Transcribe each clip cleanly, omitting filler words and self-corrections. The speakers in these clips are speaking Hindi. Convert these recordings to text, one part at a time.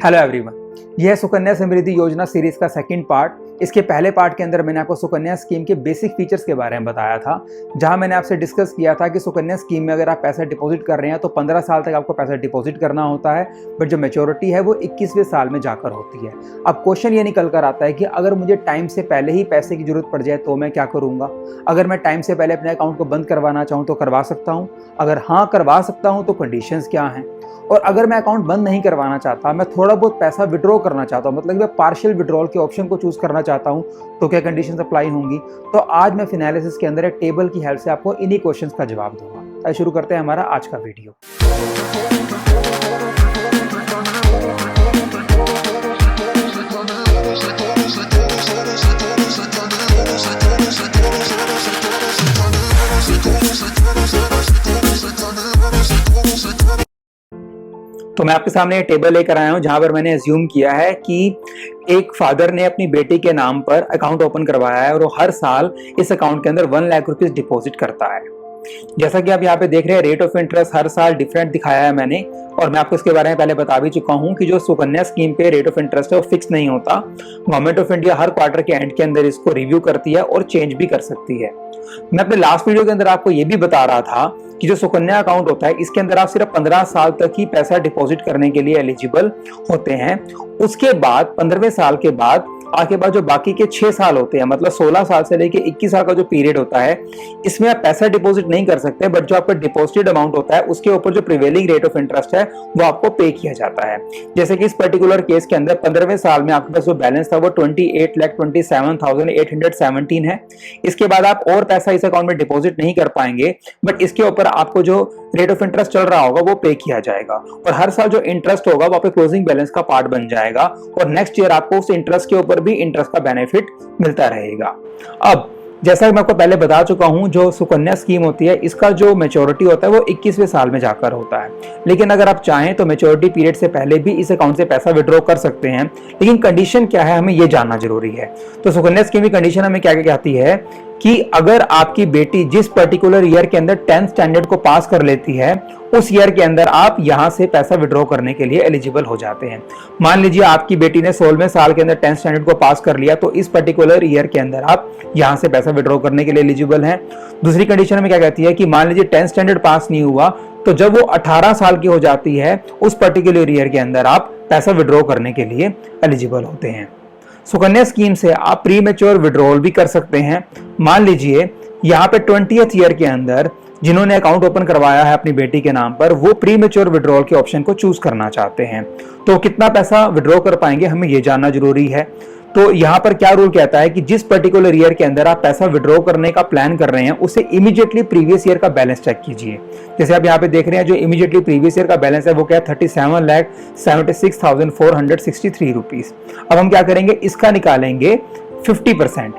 हेलो एवरीवन, यह है सुकन्या समृद्धि योजना सीरीज का सेकंड पार्ट। इसके पहले पार्ट के अंदर मैंने आपको सुकन्या स्कीम के बेसिक फीचर्स के बारे में बताया था, जहां मैंने आपसे डिस्कस किया था कि सुकन्या स्कीम में अगर आप पैसा डिपॉजिट कर रहे हैं तो 15 साल तक आपको पैसा डिपॉजिट करना होता है, बट जो मैच्योरिटी है वो 21वें साल में जाकर होती है। अब क्वेश्चन ये निकल कर आता है कि अगर मुझे टाइम से पहले ही पैसे की जरूरत पड़ जाए तो मैं क्या करूँगा। अगर मैं टाइम से पहले अपने अकाउंट को बंद करवाना चाहूँ तो करवा सकता हूँ, अगर हाँ करवा सकता हूँ तो कंडीशंस क्या हैं, और अगर मैं अकाउंट बंद नहीं करवाना चाहता, मैं थोड़ा बहुत पैसा विड्रॉ करना चाहता हूँ, मतलब मैं पार्शियल विड्रॉल के ऑप्शन को चूज करना चाहता हूँ, तो क्या कंडीशंस अप्लाई होंगी। तो आज मैं फिनालिसिस के अंदर एक टेबल की हेल्प से आपको इन्हीं क्वेश्चंस का जवाब दूंगा। तो शुरू करते हैं हमारा आज का वीडियो। तो मैं आपके सामने टेबल लेकर आया हूं जहां पर मैंने अज्यूम किया है कि एक फादर ने अपनी बेटी के नाम पर अकाउंट ओपन करवाया है और वो हर साल इस अकाउंट के अंदर 1 लाख रुपीस डिपॉजिट करता है। जैसा कि आप यहाँ पे देख रहे हैं, रेट ऑफ इंटरेस्ट हर साल डिफरेंट दिखाया है मैंने, और मैं आपको इसके बारे में पहले बता भी चुका हूँ कि जो सुकन्या स्कीम पे रेट ऑफ इंटरेस्ट है वो फिक्स नहीं होता। Government of India her quarter के एंड के अंदर इसको रिव्यू करती है और चेंज भी कर सकती है। मैं अपने लास्ट वीडियो के अंदर आपको ये भी बता रहा था कि जो सुकन्या अकाउंट होता है इसके अंदर आप सिर्फ 15 साल तक ही पैसा डिपॉजिट करने के लिए एलिजिबल होते हैं। उसके बाद 15वें साल के बाद आगे बाद जो बाकी के 6 साल होते हैं, मतलब 16 साल से लेके 21 साल का जो पीरियड होता है, इसमें आप पैसा डिपॉजिट नहीं कर सकते, बट जो आपका डिपॉजिटेड अमाउंट होता है उसके ऊपर जो प्रिवेलिंग रेट ऑफ इंटरेस्ट है वो आपको पे किया जाता है। जैसे कि इस पर्टिकुलर केस के अंदर 15वें साल में आपके पास जो बैलेंस था वो 28,27,817 है। इसके बाद आप और पैसा इस अकाउंट में डिपॉजिट नहीं कर पाएंगे, बट इसके ऊपर आपको जो रेट ऑफ इंटरेस्ट चल रहा होगा वो पे किया जाएगा, और हर साल जो इंटरेस्ट होगा वो आपके क्लोजिंग बैलेंस का पार्ट बन जाएगा, और नेक्स्ट ईयर आपको उस इंटरेस्ट के ऊपर भी इंटरेस्ट का बेनिफिट मिलता रहेगा। अब जैसा कि मैं आपको पहले बता चुका हूं, जो सुकन्या स्कीम होती है इसका जो मैच्योरिटी होता है वो 21वें साल में जाकर होता है, लेकिन अगर आप चाहें तो मैच्योरिटी पीरियड से पहले भी इस अकाउंट से पैसा विड्रॉ कर सकते हैं। लेकिन कंडीशन क्या है हमें ये जानना जरूरी है। तो सुकन्या स्कीम की कंडीशन हमें क्या क्या कहती है कि अगर आपकी बेटी जिस पर्टिकुलर ईयर के अंदर 10th स्टैंडर्ड को पास कर लेती है, उस ईयर के अंदर आप यहां से पैसा विड्रॉ करने के लिए एलिजिबल हो जाते हैं। मान लीजिए आपकी बेटी ने 16वें साल के अंदर 10th स्टैंडर्ड को पास कर लिया, तो इस पर्टिकुलर ईयर के अंदर आप यहां से पैसा विड्रॉ करने के लिए एलिजिबल हैं। दूसरी कंडीशन में क्या कहती है कि मान लीजिए 10th स्टैंडर्ड पास नहीं हुआ, तो जब वो 18 साल की हो जाती है उस पर्टिकुलर ईयर के अंदर आप पैसा विड्रॉ करने के लिए एलिजिबल होते हैं। सुकन्या स्कीम से आप प्री मैच्योर विड्रॉल भी कर सकते हैं। मान लीजिए यहाँ पे 20th ईयर के अंदर जिन्होंने अकाउंट ओपन करवाया है अपनी बेटी के नाम पर, वो प्री मैच्योर विड्रॉल के ऑप्शन को चूज करना चाहते हैं, तो कितना पैसा विड्रॉ कर पाएंगे हमें ये जानना जरूरी है। तो यहाँ पर क्या रूल कहता है कि जिस पर्टिकुलर ईयर के अंदर आप पैसा विड्रॉ करने का प्लान कर रहे हैं उसे इमीडिएटली प्रीवियस ईयर का बैलेंस चेक कीजिए। जैसे आप यहाँ पे देख रहे हैं, जो इमीडिएटली प्रीवियस ईयर का बैलेंस है वो क्या है, 37,76,463 रुपीज। अब हम क्या करेंगे, इसका निकालेंगे 50%।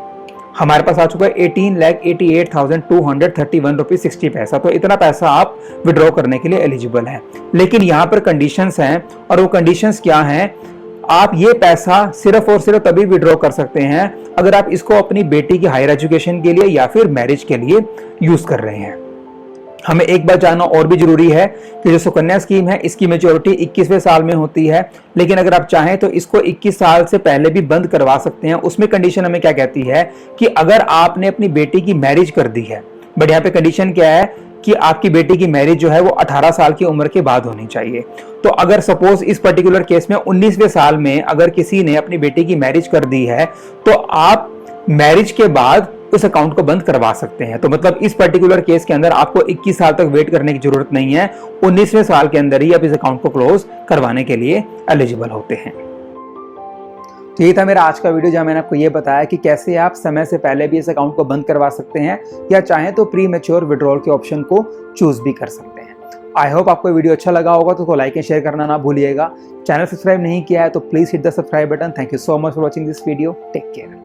हमारे पास आ चुका है 18,88,231 रुपीज 60 पैसा। तो इतना पैसा आप विड्रॉ करने के लिए एलिजिबल हैं। लेकिन यहाँ पर कंडीशंस हैं, और वो कंडीशंस क्या हैं, आप ये पैसा सिर्फ और सिर्फ तभी विड्रॉ कर सकते हैं अगर आप इसको अपनी बेटी की हायर एजुकेशन के लिए या फिर मैरिज के लिए यूज कर रहे हैं। हमें एक बात जानना और भी जरूरी है कि जो सुकन्या स्कीम है इसकी मैच्योरिटी 21वें साल में होती है, लेकिन अगर आप चाहें तो इसको 21 साल से पहले भी बंद करवा सकते हैं। उसमें कंडीशन हमें क्या कहती है कि अगर आपने अपनी बेटी की मैरिज कर दी है, बट यहाँ पे कंडीशन क्या है कि आपकी बेटी की मैरिज जो है वो 18 साल की उम्र के बाद होनी चाहिए। तो अगर सपोज इस पर्टिकुलर केस में 19वें साल में अगर किसी ने अपनी बेटी की मैरिज कर दी है, तो आप मैरिज के बाद उस अकाउंट को बंद करवा सकते हैं। तो मतलब इस पर्टिकुलर केस के अंदर आपको 21 साल तक वेट करने की जरूरत नहीं है, 19वें साल के अंदर ही आप इस अकाउंट को क्लोज करवाने के लिए एलिजिबल होते हैं। तो ये था मेरा आज का वीडियो, जहां मैंने आपको ये बताया कि कैसे आप समय से पहले भी इस अकाउंट को बंद करवा सकते हैं, या चाहें तो प्री मैच्योर विड्रॉल के ऑप्शन को चूज भी कर सकते हैं। आई होप आपको वीडियो अच्छा लगा होगा, तो लाइक एंड शेयर करना ना भूलिएगा। चैनल सब्सक्राइब नहीं किया है तो please hit the subscribe button. Thank you so much for watching this video. Take care.